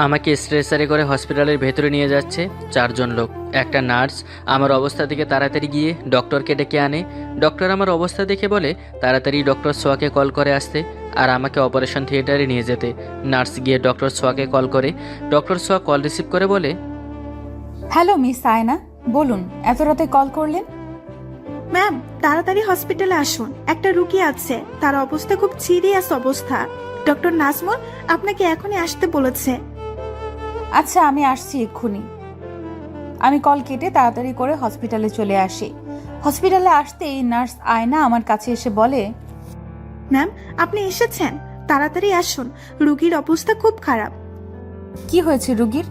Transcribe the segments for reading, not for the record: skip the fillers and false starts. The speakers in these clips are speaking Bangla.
আমাকে স্ট্রেচারে করে হসপিটালের ভেতরে নিয়ে যাচ্ছে চারজন লোক। একটা নার্স আমার অবস্থা দেখে তাড়াতাড়ি গিয়ে ডক্টরকে ডেকে আনে। ডক্টর আমার অবস্থা দেখে বলে তাড়াতাড়ি ডক্টর সোয়াকে কল করে আসতে আর আমাকে অপারেশন থিয়েটারে নিয়ে যেতে। নার্স গিয়ে ডক্টর সোয়াকে কল করে। ডক্টর সোয়া কল রিসিভ করে বলে, হ্যালো মিস আয়না, বলুন এত রাতে কল করলেন? ম্যাম, তাড়াতাড়ি হসপিটালে আসুন, একটা রুগী আছে, তার অবস্থা খুব সিরিয়াস অবস্থা। ডক্টর নাজমুল আপনাকে এখনই আসতে বলেছে। আচ্ছা, আমি আসছি এক্ষুনি। আমি কল কেটে তাড়াতাড়ি করে হসপিটালে চলে আসি। হসপিটালে আসতেই নার্স আয়না আমার কাছে এসে বলে, ম্যাম, আপনি এসেছেন, তাড়াতাড়ি আসুন, রুগীর অবস্থা খুব খারাপ। কি হয়েছে রুগীর?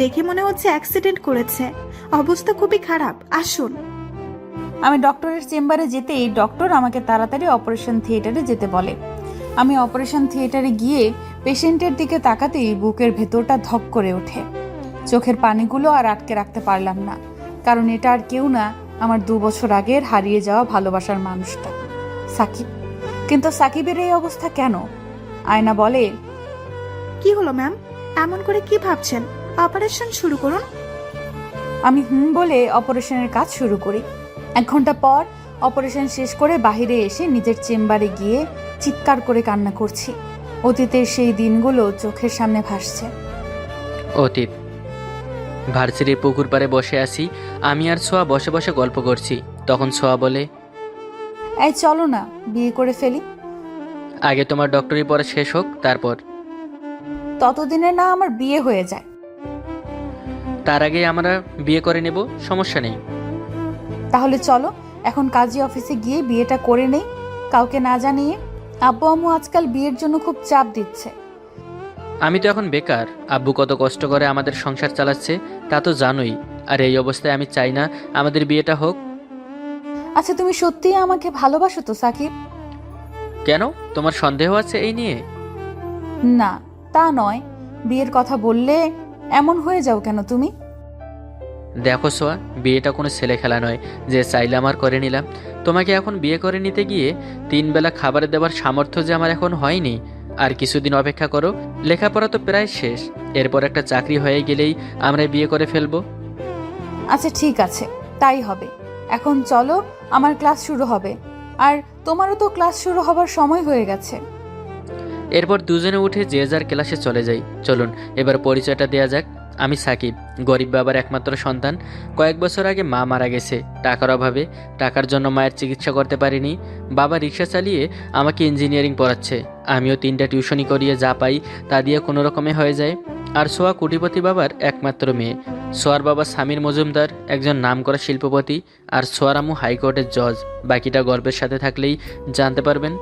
দেখে মনে হচ্ছে অ্যাক্সিডেন্ট করেছে, অবস্থা খুবই খারাপ, আসুন। আমি ডক্টরের চেম্বারে যেতেই ডক্টর আমাকে তাড়াতাড়ি অপারেশন থিয়েটারে যেতে বলে। আমি অপারেশন থিয়েটারে গিয়ে পেশেন্টের দিকে তাকাতেই বুকের ভেতরটা ধক করে ওঠে। চোখের পানিগুলো আর আটকে রাখতে পারলাম না, কারণ এটা আর কেউ না, আমার 2 বছর আগের হারিয়ে যাওয়া ভালোবাসার মানুষটা সাকিব। কিন্তু সাকিবের এই অবস্থা কেন? আয়না বলে, কি হলো ম্যাম, এমন করে কি ভাবছেন? অপারেশন শুরু করুন। আমি বলে অপারেশনের কাজ শুরু করি। 1 ঘন্টা পর অপারেশন শেষ করে বাইরে এসে নিজের চেম্বারে গিয়ে চিৎকার করে কান্না করছি। অতীতের সেই দিনগুলো চোখের সামনে ভাসছে। অতীত। ভার্সিটির পুকুর পাড়ে বসে আছি, আমি আর সোয়া বসে বসে গল্প করছি। তখন সোয়া বলে, এই চলো না বিয়ে করে ফেলি। আগে তোমার ডক্টরি পড়া শেষ হোক, তারপর। ততদিনে না আমার বিয়ে হয়ে যায়। তার আগে আমরা বিয়ে করে নেব, সমস্যা নেই। তাহলে চলো এখন কাজী অফিসে গিয়ে বিয়েটা করে নেই, কাউকে না জানিয়ে। আব্বু আম্মু আজকাল বিয়ের জন্য খুব চাপ দিচ্ছে। আমি তো এখন বেকার, আব্বু কত কষ্ট করে আমাদের সংসার চালাচ্ছে তা তো জানোই। আর এই অবস্থায় আমি চাই না আমাদের বিয়েটা হোক। আচ্ছা, তুমি সত্যিই আমাকে ভালোবাসো তো সাকিব? কেন, তোমার সন্দেহ আছে এই নিয়ে? না, তা নয়, বিয়ের কথা বললে এমন হয়ে যাও কেন তুমি? দেখো সোয়া, বিয়েটা কোনো ছেলে খেলা নয় যে চাইলে আমার করে নিলাম। তোমাকে এখন বিয়ে করে নিতে গিয়ে 3 বেলা খাবার দেওয়ার সামর্থ্য যে আমার এখন হয়নি। আর কিছুদিন অপেক্ষা করো, লেখাপড়া তো প্রায় শেষ, এরপর একটা চাকরি হয়ে গেলেই আমরা বিয়ে করে ফেলবো। আচ্ছা ঠিক আছে, তাই হবে। এখন চলো, আমার ক্লাস শুরু হবে, আর তোমারও তো ক্লাস শুরু হবার সময় হয়ে গেছে। এরপর দুজনে উঠে যে যার ক্লাসে চলে যাই। চলুন এবার পরিচয়টা দেয়া যাক। আমি সাকিব, গরিব বাবার একমাত্র সন্তান। কয়েক বছর আগে মা মারা গেছে টাকার অভাবে। টাকার জন্য মায়ের চিকিৎসা করতে পারিনি। বাবা রিক্সা চালিয়ে আমাকে ইঞ্জিনিয়ারিং পড়াচ্ছে। আমিও 3টা টিউশনি করিয়ে যা পাই তা দিয়ে কোনো রকমে হয়ে যায়। আর সোয়া কোটিপতি বাবার একমাত্র মেয়ে। সোয়ার বাবা সামির মজুমদার একজন নামকরা শিল্পপতি, আর সোয়ার আম্মু হাইকোর্টের জজ। বাকিটা গল্পের সাথে থাকলেই জানতে পারবেন।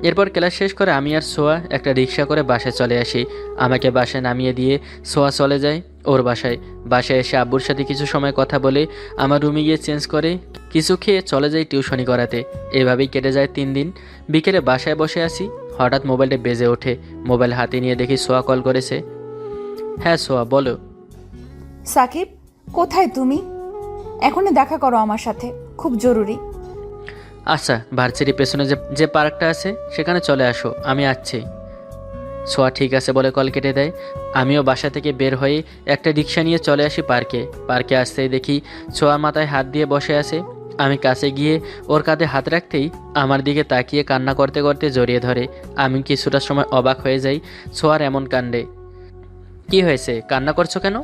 এরপর ক্লাস শেষ করে আমি আর সোয়া একটা রিক্সা করে বাসায় চলে আসি। আমাকে বাসায় নামিয়ে দিয়ে সোয়া চলে যায় ওর বাসায়। বাসায় এসে আব্বুর সাথে কিছু সময় কথা বলে আমার রুমে গিয়ে চেঞ্জ করে কিছু খেয়ে চলে যাই টিউশনি করাতে। এভাবেই কেটে যায় 3 দিন। বিকেলে বাসায় বসে আসি, হঠাৎ মোবাইলটা বেজে ওঠে। মোবাইল হাতে নিয়ে দেখি সোয়া কল করেছে। হ্যাঁ সোয়া, বলো। সাকিব, কোথায় তুমি? এখনই দেখা করো আমার সাথে, খুব জরুরি। আচ্ছা, ভার্সিটির পেছনে যে পার্কটা আছে সেখানে চলে আসো, আমি আসছি। সোয়া ঠিক আছে বলে কল কেটে দেয়। আমিও বাসা থেকে বের হয়ে একটা রিক্সা নিয়ে চলে আসি পার্কে। পার্কে আসতেই দেখি সোয়া মাথায় হাত দিয়ে বসে আছে। আমি কাছে গিয়ে ওর কাঁধে হাত রাখতেই আমার দিকে তাকিয়ে কান্না করতে করতে জড়িয়ে ধরে। আমি কিছুটা সময় অবাক হয়ে যাই সোয়ার এমন কাণ্ডে। কি হয়েছে, কান্না করছো কেন?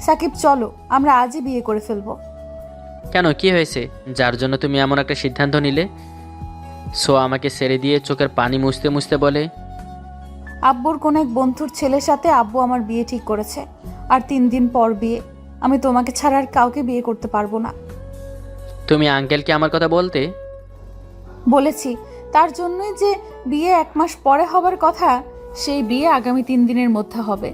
সাকিব চলো, আমরা আজই বিয়ে করে ফেলবো। কেন, কি হয়েছে যার জন্য তুমি এমন একটা সিদ্ধান্ত নিলে? সোয়া আমাকে ছেড়ে দিয়ে চোখের পানি মুছতে মুছতে বলে, আব্বুর কোন এক বন্ধুর ছেলের সাথে আব্বু আমার বিয়ে ঠিক করেছে, আর 3 দিন পর বিয়ে। আমি তোমাকে ছাড়া আর কাউকে বিয়ে করতে পারবো না। তুমি আঙ্কেলকে আমার কথা বলতে? বলেছি, তার জন্যই যে বিয়ে 1 মাস পরে হবার কথা, সেই বিয়ে আগামী 3 দিনের মধ্যে হবে।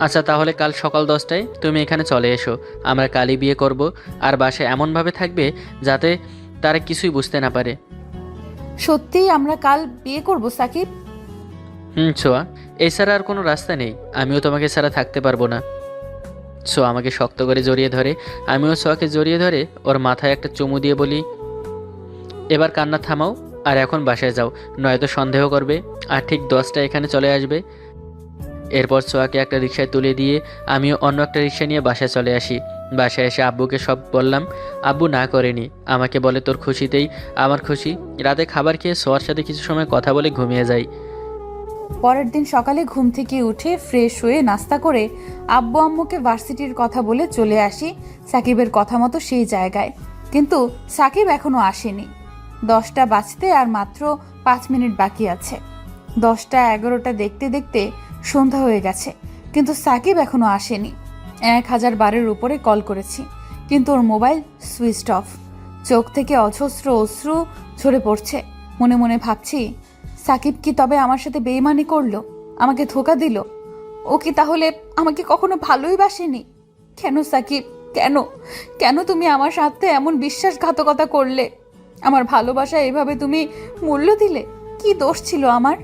আচ্ছা, তাহলে কাল সকাল 10টায় তুমি এখানে চলে এসো। আমরা কালই বিয়ে করব, আর বাসায় এমনভাবে থাকবে যাতে তারা কিছুই বুঝতে না পারে। সত্যিই আমরা কাল বিয়ে করব সাকিব? ছোয়া, এছাড়া আর কোনো রাস্তা নেই। আমিও তোমাকে ছাড়া থাকতে পারবো না। সোয়া আমাকে শক্ত করে জড়িয়ে ধরে। আমিও সোয়াকে জড়িয়ে ধরে ওর মাথায় একটা চুমু দিয়ে বলি, এবার কান্না থামাও আর এখন বাসায় যাও, নয়তো সন্দেহ করবে আর ঠিক 10টায় এখানে চলে আসবে। এরপর সোয়াকে একটা রিকশায় তুলে দিয়ে আমিও অন্য একটা রিকশা নিয়ে বাসায় চলে আসি। বাসায় এসে আব্বুকে সব বললাম। আব্বু না করেনি, আমাকে বলে তোর খুশিতেই আমার খুশি। রাতে খাবার খেয়ে সোয়ার সাথে কিছু সময় কথা বলে ঘুমিয়ে যাই। পরের দিন সকালে ঘুম থেকে উঠে ফ্রেশ হয়ে নাস্তা করে আব্বু আম্মুকে ভার্সিটির কথা বলে চলে আসি সাকিবের কথা মতো সেই জায়গায়। কিন্তু সাকিব এখনো আসেনি। 10টা বাজতে আর মাত্র 5 মিনিট বাকি আছে। 10টা 11টা দেখতে দেখতে সন্ধ্যা হয়ে গেছে, কিন্তু সাকিব এখনো আসেনি। 1000 বারের উপরে কল করেছি, কিন্তু ওর মোবাইল সুইচড অফ। চোখ থেকে অজস্র অশ্রু ঝরে পড়ছে। মনে মনে ভাবছি, সাকিব কি তবে আমার সাথে বেইমানি করলো, আমাকে ধোঁকা দিল? ও কি তাহলে আমাকে কখনো ভালোই বাসেনি? কেন সাকিব, কেন কেন তুমি আমার সাথে এমন বিশ্বাসঘাতকতা করলে? আমার ভালোবাসা এভাবে তুমি মূল্য দিলে? কি দোষ ছিল আমার?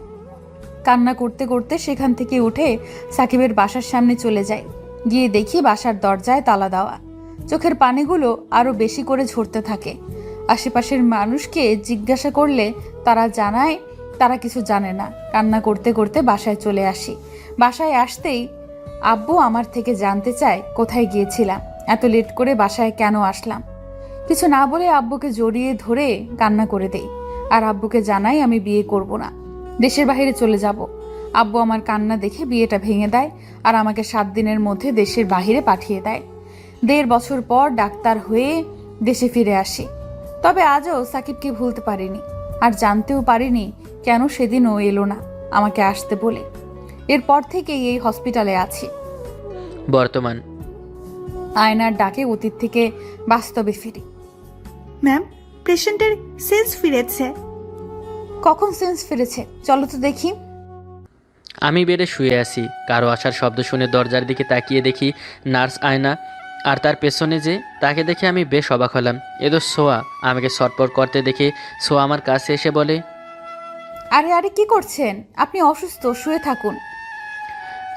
কান্না করতে করতে সেখান থেকে উঠে সাকিবের বাসার সামনে চলে যাই। গিয়ে দেখি বাসার দরজায় তালা দেওয়া। চোখের পানিগুলো আরো বেশি করে ঝরতে থাকে। আশেপাশের মানুষকে জিজ্ঞাসা করলে তারা জানায় তারা কিছু জানে না। কান্না করতে করতে বাসায় চলে আসি। বাসায় আসতেই আব্বু আমার থেকে জানতে চায় কোথায় গিয়েছিলাম, এত লেট করে বাসায় কেন আসলাম। কিছু না বলে আব্বুকে জড়িয়ে ধরে কান্না করে দেই আর আব্বুকে জানাই আমি বিয়ে করব না, দেশের বাইরে চলে যাব। আব্বু আমার কান্না দেখে বিয়েটা ভেঙে দেয় আর আমাকে 7 দিনের মধ্যে দেশের বাইরে পাঠিয়ে দেয়। 1.5 বছর পর ডাক্তার হয়ে দেশে ফিরে আসি। তবে আজও সাকিবকে ভুলতে পারিনি, আর জানতেও পারিনি কেন সেদিন ও এলো না আমাকে আসতে বলে। এরপর থেকেই এই হসপিটালে আছি। বর্তমান। আয়নার ডাকে অতীত থেকে বাস্তবে ফিরি। ম্যাম, পেশেন্টের সেন্স ফিরেছে। কখন সেন্স ফিরেছে? চলো তো দেখি। আমি বেডে শুয়ে আছি। কারো আসার শব্দ শুনে দরজার দিকে তাকিয়ে দেখি নার্স আয়না, আর তার পেছনে যে তাকে দেখে আমি বেশ অবাক হলাম। এ তো সোয়া। আমাকে ছটফট করতে দেখে সোয়া আমার কাছে এসে বলে, আরে আরে কি করছেন? আপনি অসুস্থ, শুয়ে থাকুন।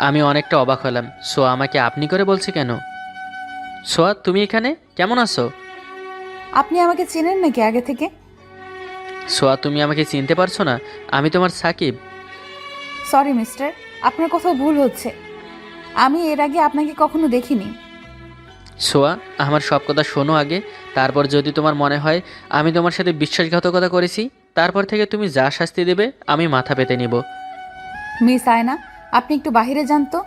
আমি অনেকটা অবাক হলাম। সোয়া আমাকে আপনি করে বলছে কেন? সোয়া, তুমি এখানে কেমন আছো? আপনি আমাকে চেনেন নাকি আগে থেকে? সোয়া, তুমি আমাকে চিনতে পারছো না? আমি তোমার সাকিব। সরি মিস্টার, আপনার কোথাও ভুল হচ্ছে। আমি এর আগে আপনাকে কখনো দেখিনি। সোয়া, আমার সব কথা শোনো আগে। তারপর যদি তোমার মনে হয় আমি তোমার সাথে বিশ্বাসঘাতকতা করেছি, তারপর থেকে তুমি যা শাস্তি দেবে আমি মাথা পেতে নিব। মিস আয়না, আপনি একটু বাইরে যান তো।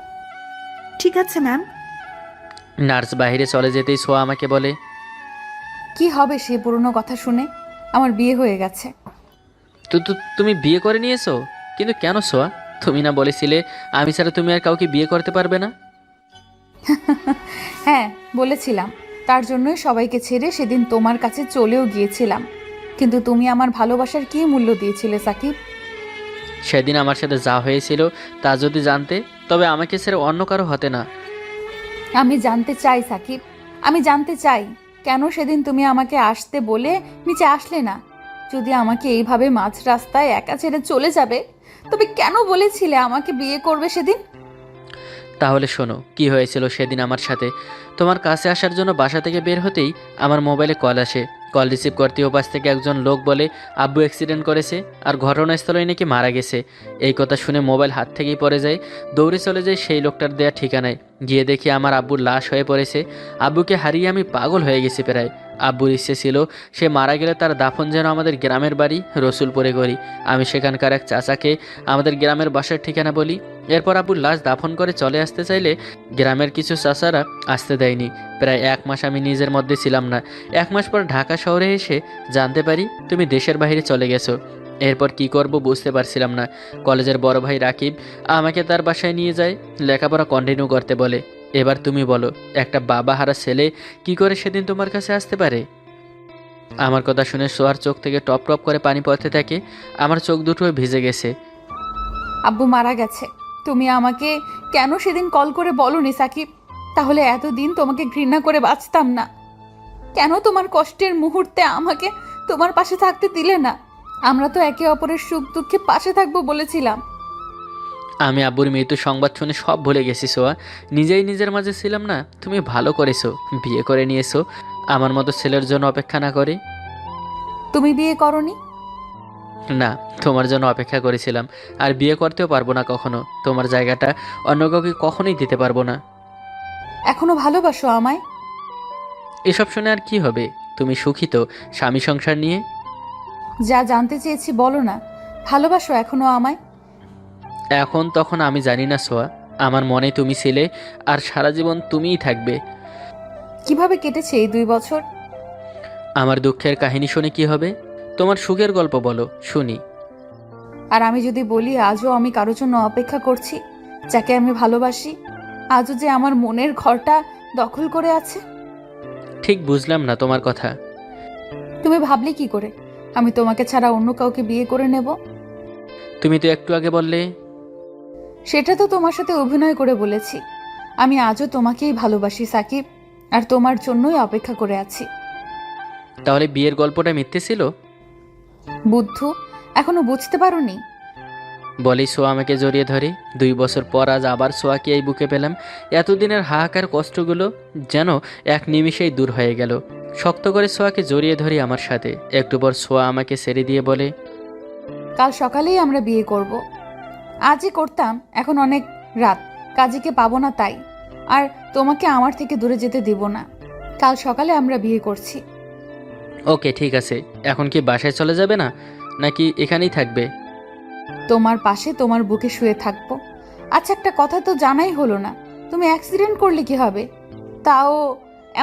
ঠিক আছে ম্যাম। নার্স বাইরে চলে যেতেই সোয়া আমাকে বলে, কি হবে সে পুরনো কথা শুনে? আমার বিয়ে হয়ে গেছে। তুমি বিয়ে করে নিয়েছো? কিন্তু কেন সোয়া? তুমি না বলেছিলে আমি ছাড়া তুমি আর কাউকে বিয়ে করতে পারবে না? হ্যাঁ বলেছিলাম, তার জন্যই সবাইকে ছেড়ে সেদিন তোমার কাছে চলেও গিয়েছিলাম। কিন্তু তুমি আমার ভালোবাসার কি মূল্য দিয়েছিলে সাকিব? সেদিন আমার সাথে যা হয়েছিল তা যদি জানতে, তবে আমাকে ছেড়ে অন্য কারো হতে না। আমি জানতে চাই সাকিব, আমি জানতে চাই কেন সেদিন তুমি আমাকে আসতে বলে নিচে আসলে না? যদি আমাকে এইভাবে মাঝ রাস্তায় একা ছেড়ে চলে যাবে, তবে কেন বলেছিলে আমাকে বিয়ে করবে সেদিন? তাহলে শোনো কি হয়েছিল সেদিন আমার সাথে। তোমার কাছে আসার জন্য বাসা থেকে বের হতেই আমার মোবাইলে কল আসে। কল রিসিভ করতে ওপাশ থেকে একজন লোক বলে আব্বু অ্যাক্সিডেন্ট করেছে আর ঘটনাস্থলেই নাকি মারা গেছে। এই কথা শুনে মোবাইল হাত থেকেই পড়ে যায়। দৌড়ে চলে যায় সেই লোকটার দেয়া ঠিকানায়। গিয়ে দেখি আমার আব্বুর লাশ হয়ে পড়েছে। আব্বুকে হারিয়ে আমি পাগল হয়ে গেছি প্রায়। আব্বুর ইচ্ছে ছিল সে মারা গেলে তার দাফন যেন আমাদের গ্রামের বাড়ি রসুলপুরে করি। আমি সেখানকার এক চাচাকে আমাদের গ্রামের বাসার ঠিকানা বলি। এরপর আব্বুর লাশ দাফন করে চলে আসতে চাইলে গ্রামের কিছু চাচারা আসতে দেয়নি। প্রায় 1 মাস আমি নিজের মধ্যে ছিলাম না। 1 মাস পর ঢাকা শহরে এসে জানতে পারি তুমি দেশের বাইরে চলে গেছো। এরপর কি করব বুঝতে পারছিলাম না। কলেজের বড় ভাই রাকিব আমাকে তার বাসায় নিয়ে যায়, লেখাপড়া কন্টিনিউ করতে বলে। এবার তুমি বলো, একটা বাবা হারা ছেলে কি করে সেদিন তোমার কাছে আসতে পারে? আমার কথা শুনে সোয়ার চোখ থেকে টপ টপ করে পানি পড়তে থাকে। আমার চোখ দুটো ভিজে গেছে। আব্বু মারা গেছে। তুমি আমাকে কেন সেদিন কল করে বলোনি সাকিব? তাহলে এতদিন তোমাকে ঘৃণা করে বাঁচতাম না। কেন তোমার কষ্টের মুহূর্তে আমাকে তোমার পাশে থাকতে দিলে না? আমরা তো একে অপরের সুখ দুঃখে পাশে থাকবো বলেছিলাম। আমি আব্বুর মৃত্যু সংবাদ শুনে সব ভুলে গেছি সোয়া। নিজেই নিজের মাঝে ছিলাম না। তুমি ভালো করেছো, বিয়ে করে নিয়েছো আমার মতো ছেলের জন্য অপেক্ষা না করে। তুমি বিয়ে করনি? না, তোমার জন্য অপেক্ষা করেছিলাম, আর বিয়ে করতেও পারবো না কখনো। তোমার জায়গাটা অন্য কাউকে কখনোই দিতে পারবো না। এখনো ভালোবাসো আমায়? এসব শুনে আর কি হবে? তুমি সুখী তো স্বামী সংসার নিয়ে? যা জানতে চেয়েছি বলো না। ভালোবাসো এখনো আমায়? এখন তখন আমি জানি না সোয়া, আমার মনে তুমি ছিলে, আর সারা জীবন তুমিই থাকবে। কিভাবে কেটেছে এই 2 বছর? আমার দুঃখের কাহিনী শুনে কি হবে? তোমার সুখের গল্প বলো, শুনি। আর আমি যদি বলি আজও আমি কারোর জন্য অপেক্ষা করছি, যাকে আমি ভালোবাসি, আজও যে আমার মনের ঘরটা দখল করে আছে। ঠিক বুঝলাম না তোমার কথা। তুমি ভাবলে কি করে আমি তোমাকে ছাড়া অন্য কাউকে বিয়ে করে নেব? তুমি তো একটু আগে বললে। সেটা তো তোমার সাথে অভিনয় করে বলেছি। আমি আজও তোমাকেই ভালোবাসি সাকিব, আর তোমার জন্যই অপেক্ষা করে আছি। তাহলে বিয়ের গল্পটা মিথ্যে ছিল? বুদ্ধু, এখনো বুঝতে পারোনি? বলেই সোয়া আমাকে জড়িয়ে ধরে। 2 বছর পর আজ আবার সোয়াকে এই বুকে পেলাম। এতদিনের হাহাকার কষ্টগুলো যেন এক নিমিষেই দূর হয়ে গেল। শক্ত করে সোয়াকে জড়িয়ে ধরি আমার সাথে। একটু পর সোয়া আমাকে ছেড়ে দিয়ে বলে, কাল সকালেই আমরা বিয়ে করব। আজই করতাম, এখন অনেক রাত, কাজীকে পাবো না তাই। আর তোমাকে আমার থেকে দূরে যেতে দিব না। কাল সকালে আমরা বিয়ে করছি। ওকে ঠিক আছে। এখন কি বাসায় চলে যাবে না, নাকি এখানেই থাকবে? তোমার পাশে তোমার বুকে শুয়ে থাকবো। আচ্ছা, একটা কথা তো জানাই হলো না, তুমি অ্যাক্সিডেন্ট করলে কি হবে, তাও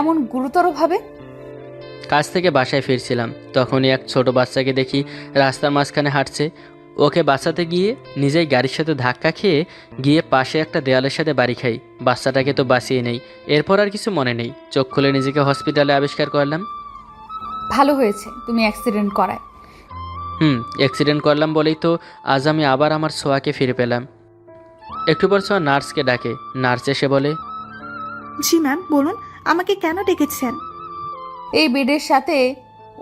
এমন গুরুতর ভাবে? কাজ থেকে বাসায় ফিরছিলাম, তখনই এক ছোট বাচ্চাকে দেখি রাস্তার মাঝখানে হাঁটছে। ওকে বাঁচাতে গিয়ে নিজেই গাড়ির সাথে ধাক্কা খেয়ে গিয়ে পাশে একটা দেওয়ালের সাথে বাড়ি খাই। বাচ্চাটাকে তো বাঁচিয়ে নেই। এরপর আর কিছু মনে নেই। চোখ খুলে নিজেকে হসপিটালে আবিষ্কার করলাম। ভালো হয়েছে তুমি অ্যাক্সিডেন্ট করায়। অ্যাক্সিডেন্ট করলাম বলেই তো আজ আমি আবার আমার সোয়াকে ফিরে পেলাম। একটু পর সোয়া নার্সকে ডাকে। নার্স এসে বলে, জি ম্যাম, বলুন আমাকে কেন ডেকেছেন? এই বেডের সাথে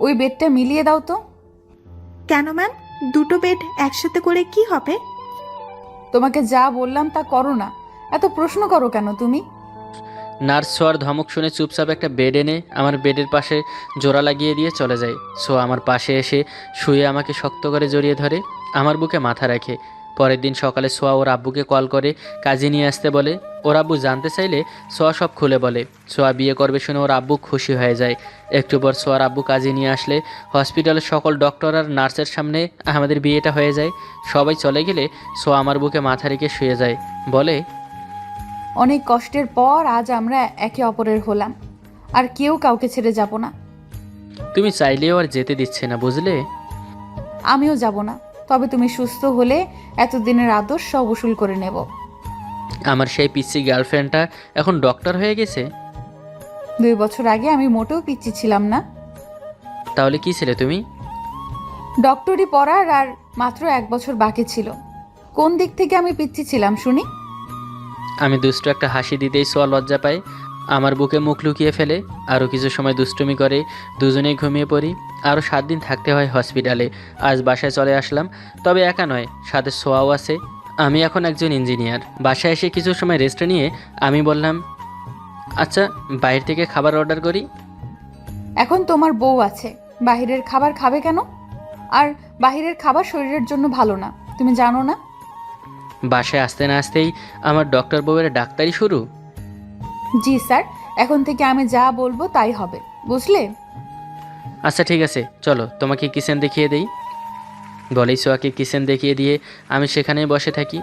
ওই বেডটা মিলিয়ে দাও তো। কেন ম্যাম, দুটো বেড একসাথে করে কি হবে? তোমাকে যা বললাম তা করো না, এত প্রশ্ন করো কেন তুমি? নার্স সোয়ার ধমক শুনে চুপচাপ একটা বেড এনে আমার বেডের পাশে জোড়া লাগিয়ে দিয়ে চলে যায়। সোয়া আমার পাশে এসে শুয়ে আমাকে শক্ত করে জড়িয়ে ধরে, আমার বুকে মাথা রাখে। পরের দিন সকালে সোয়া ওর আব্বুকে কল করে কাজে নিয়ে আসতে বলে। ওর আব্বু জানতে চাইলে সোয়া সব খুলে বলে। সোয়া বিয়ে করবে শুনে ওর আব্বু খুশি হয়ে যায়। একটু পর সোয়ার আব্বু কাজে নিয়ে আসলে হসপিটালের সকল ডক্টর আর নার্সের সামনে আমাদের বিয়েটা হয়ে যায়। সবাই চলে গেলে সোয়া আমার বুকে মাথা রেখে শুয়ে যায়, বলে, অনেক কষ্টের পর আজ আমরা একে অপরের হলাম, আর কেউ কাউকে ছেড়ে যাব না। তুমি চাইলেও আর যেতে দিচ্ছে না, বুঝলে? আমিও যাব না, তবে তুমি সুস্থ হলে এতদিনের আদর সব উসুল করে নেব। আমার সেই পিচ্ছি গার্লফ্রেন্ডটা এখন ডক্টর হয়ে গেছে। 2 বছর আগে আমি মোটেও পিচ্ছি ছিলাম না। তাহলে কি ছিলে তুমি? ডক্টরি পড়ার আর মাত্র 1 বছর বাকি ছিল। কোন দিক থেকে আমি পিচ্ছি ছিলাম শুনি? আমি দুষ্টু একটা হাসি দিতেই সোয়া লজ্জা পায়, আমার বুকে মুখ লুকিয়ে ফেলে। আরও কিছু সময় দুষ্টুমি করে, দুজনেই ঘুমিয়ে পড়ি। আরও 7 দিন থাকতে হয় হসপিটালে। আজ বাসায় চলে আসলাম, তবে একা নয়, সাথে সোয়াও আছে। আমি এখন একজন ইঞ্জিনিয়ার। বাসায় এসে কিছু সময় রেস্ট নিয়ে আমি বললাম, আচ্ছা বাইরে থেকে খাবার অর্ডার করি। এখন তোমার বউ আছে, বাহিরের খাবার খাবে কেন? আর বাহিরের খাবার শরীরের জন্য ভালো না, তুমি জানো না? বাসায় আসতে না আসতেই আমার ডক্টর বউয়ের ডাক্তারি শুরু। জি স্যার, এখন থেকে আমি যা বলবো তাই হবে, বুঝলে? আচ্ছা ঠিক আছে, চলো তোমাকে কিচেন দেখিয়ে দেই। বলেই সোয়াকে কিচেন দেখিয়ে দিয়ে আমি সেখানেই বসে থাকি।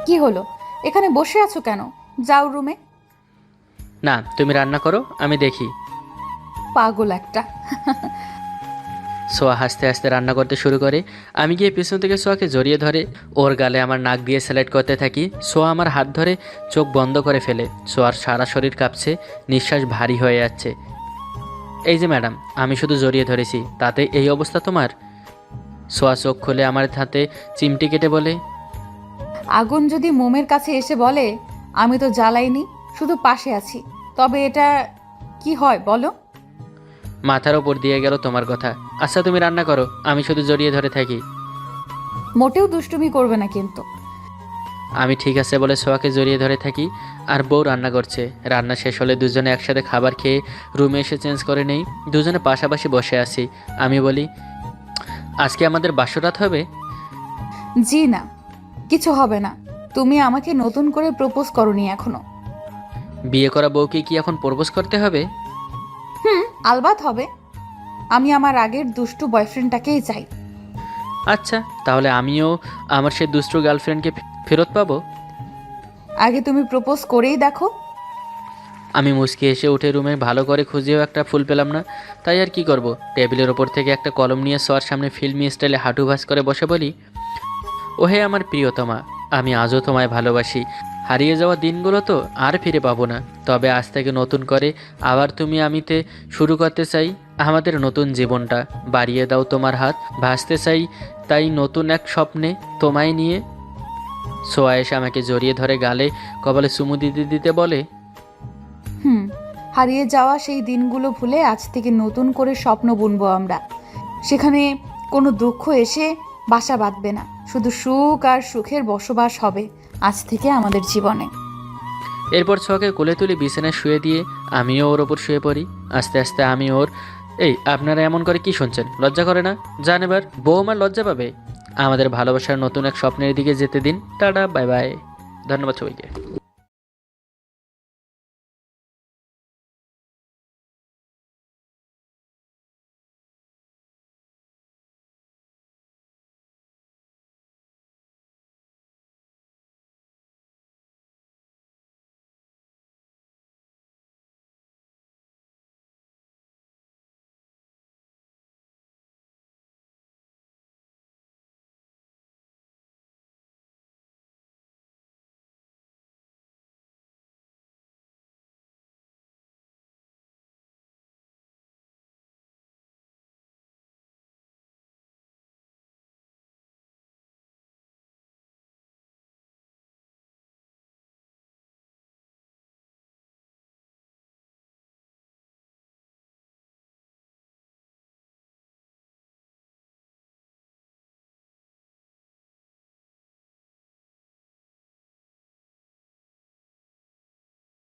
কি হলো, এখানে বসে আছো কেন? যাও রুমে। না, তুমি রান্না করো, আমি দেখি। পাগল একটা। সোয়া হাসতে হাসতে রান্না করতে শুরু করে। আমি গিয়ে পিছন থেকে সোয়াকে জড়িয়ে ধরে ওর গালে আমার নাক দিয়ে স্যালাইড করতে থাকি। সোয়া আমার হাত ধরে চোখ বন্ধ করে ফেলে। সোয়ার সারা শরীর কাঁপছে, নিঃশ্বাস ভারী হয়ে যাচ্ছে। এই যে ম্যাডাম, আমি শুধু জড়িয়ে ধরেছি, তাতে এই অবস্থা তোমার? সোয়া চোখ খুলে আমার হাতে চিমটি কেটে বলে, আগুন যদি মোমের কাছে এসে বলে আমি তো জ্বালাইনি, শুধু পাশে আছি, তবে এটা কি হয় বলো? মাথার ওপর দিয়ে গেল তোমার কথা। আচ্ছা তুমি রান্না করো, আমি শুধু জড়িয়ে ধরে থাকি। মোটেও দুষ্টুমি করবে না কিন্তু। আমি ঠিক আছে বলে সোয়াকে জড়িয়ে ধরে থাকি, আর বউ রান্না করছে। রান্না শেষ হলে দুজনে একসাথে খাবার খেয়ে রুমে এসে চেঞ্জ করে নেই। দুজনে পাশাপাশি বসে আছি। আমি বলি, আজকে আমাদের বাসরাত হবে? জি না, কিছু হবে না। তুমি আমাকে নতুন করে প্রপোজ করনি এখনো। বিয়ে করা বউকে কি এখন প্রপোজ করতে হবে? আলবাত হবে। আমি আমার আগের দুষ্টু বয়ফ্রেন্ডটাকেই চাই। আচ্ছা, তাহলে আমিও আমার সেই দুষ্টু গার্লফ্রেন্ডকে ফেরত পাবো? আগে তুমি প্রপোজ করেই দেখো। আমি মুচকি এসে উঠে রুমে ভালো করে খুঁজেও একটা ফুল পেলাম না। তাই আর কি করব, টেবিলের ওপর থেকে একটা কলম নিয়ে সোয়ার সামনে ফিল্মি স্টাইলে হাঁটু ভাঁজ করে বসে বলি, ওহে আমার প্রিয়তমা, আমি আজও তোমায় ভালোবাসি। হারিয়ে যাওয়া দিনগুলো তো আর ফিরে পাবো না, তবে আজ থেকে নতুন করে আবার তুমি আমিতে শুরু করতে চাই আমাদের নতুন জীবনটা। বাড়িয়ে দাও তোমার হাত, ভাসতে চাই তাই নতুন এক স্বপ্নে তোমায় নিয়ে। সোয়া এসে আমাকে জড়িয়ে ধরে গালে কপালে চুমু দিতে দিতে বলে, হারিয়ে যাওয়া সেই দিনগুলো ভুলে আজ থেকে নতুন করে স্বপ্ন বুনবো আমরা। সেখানে কোনো দুঃখ এসে বাসা বাঁধবে না, শুধু সুখ আর সুখের বসবাস হবে আজ থেকে আমাদের জীবনে। এরপর ছোঁয়াকে কোলে তুলে বিছানায় শুয়ে দিয়ে আমিও ওর ওপর শুয়ে পড়ি। আস্তে আস্তে আমি ওর, এই আপনারা এমন করে কি শুনছেন, লজ্জা করে না? জান এবার বউমার লজ্জা পাবে। আমাদের ভালোবাসার নতুন এক স্বপ্নের দিকে যেতে দিন। Tata, bye bye. ধন্যবাদ সবাইকে।